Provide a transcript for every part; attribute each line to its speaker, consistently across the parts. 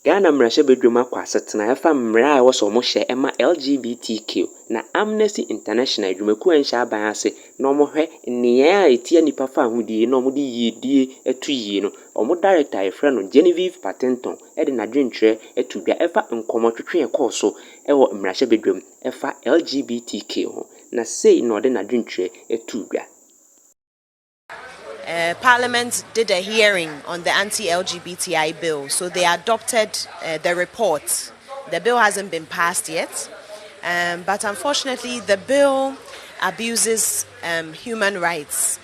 Speaker 1: Ghana mmarahyɛ bedwam akɔ asetena ɛfa mmara a ɛwɔ so ɔmo hyɛ ɛma LGBTQ na Amnesty International adwumakuo a nhyɛ aban ase na ɔmo hwɛ nneyɛe a etia nipa fa ahodie na ɔmo de yiedie ɛto yie no ɔmo director a yɛfrɛ no Genevieve Pattenton ɛde n'adwenkyerɛ ɛto dwa ɛfa nkɔmmɔtwetwe ɛkɔɔ so ɛwɔ mmarahyɛ bedwam ɛfa LGBTQ ho na sei na ɔde n'adwenkyerɛ ɛto dwa.
Speaker 2: Parliament did a hearing on the anti-LGBTI bill, so they adopted the report. The bill hasn't been passed yet, but unfortunately the bill abuses human rights.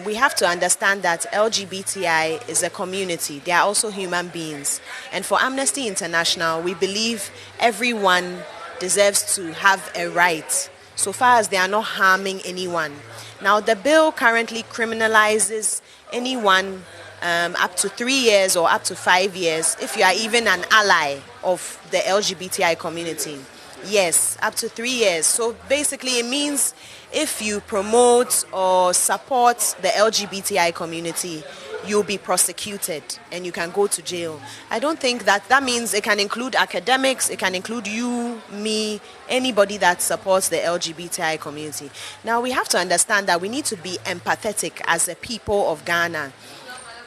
Speaker 2: We have to understand that LGBTI is a community. They are also human beings. And for Amnesty International, we believe everyone deserves to have a right, so far as they are not harming anyone. Now, the bill currently criminalizes anyone up to 3 years or up to 5 years if you are even an ally of the LGBTI community. Yes, up to 3 years. So basically it means if you promote or support the LGBTI community, you'll be prosecuted and you can go to jail. I don't think that means it can include academics, it can include you, me, anybody that supports the LGBTI community. Now we have to understand that we need to be empathetic as a people of Ghana.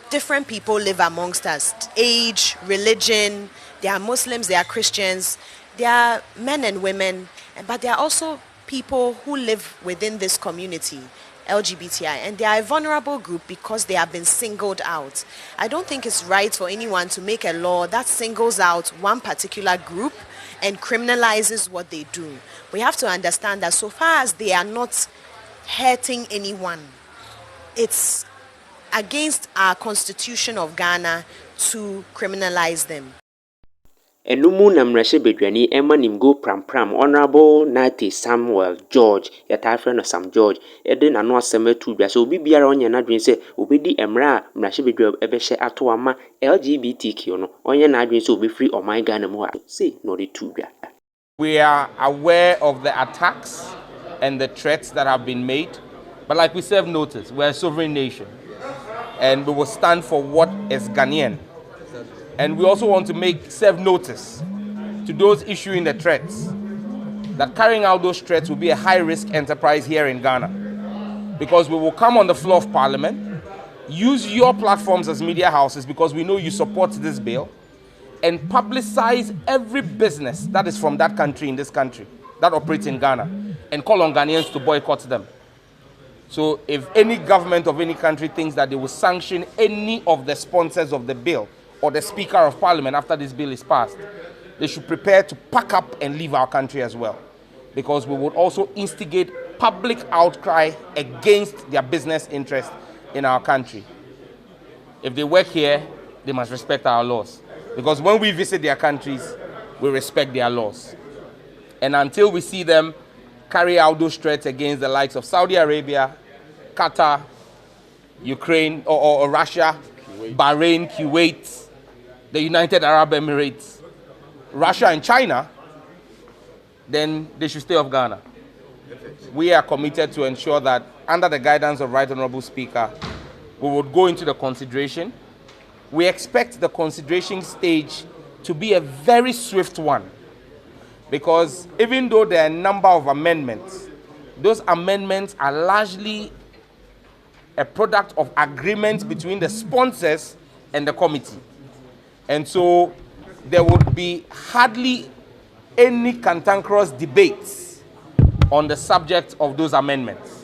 Speaker 2: Different people live amongst us, age, religion, they are Muslims, they are Christians, they are men and women, but there are also people who live within this community, LGBTI, and they are a vulnerable group because they have been singled out. I don't think it's right for anyone to make a law that singles out one particular group and criminalizes what they do. We have to understand that so far as they are not hurting anyone, it's against our constitution of Ghana to criminalize them.
Speaker 1: Enumu na mmarahyɛ bedwani ɛma nimgo pram Honorable Nate Samuel George yɛtaa no Sam George ɛde n'ano asɛm atu dwa sɛ obi biara ɔnyɛ n'adwene sɛ obedi mmara a mmarahyɛ bedwam ɛbɛhyɛ ato ama LGBTQ no ɔnyɛ n'adwene sɛ obɛfiri ɔman Ghana mu a sei na ɔde tu dwa.
Speaker 3: We are aware of the attacks and the threats that have been made, but like we serve notice, we're a sovereign nation and we will stand for what is Ghanaian. And we also want to serve notice to those issuing the threats that carrying out those threats will be a high-risk enterprise here in Ghana. Because we will come on the floor of Parliament, use your platforms as media houses because we know you support this bill, and publicize every business that is from that country in this country that operates in Ghana and call on Ghanaians to boycott them. So if any government of any country thinks that they will sanction any of the sponsors of the bill or the Speaker of Parliament after this bill is passed, they should prepare to pack up and leave our country as well. Because we would also instigate public outcry against their business interests in our country. If they work here, they must respect our laws. Because when we visit their countries, we respect their laws. And until we see them carry out those threats against the likes of Saudi Arabia, Qatar, Ukraine, or Russia, Bahrain, Kuwait, the United Arab Emirates, Russia and China, then they should stay off Ghana. We are committed to ensure that under the guidance of Right Honorable Speaker, we would go into the consideration. We expect the consideration stage to be a very swift one, because even though there are a number of amendments, those amendments are largely a product of agreements between the sponsors and the committee. And so there would be hardly any cantankerous debates on the subject of those amendments.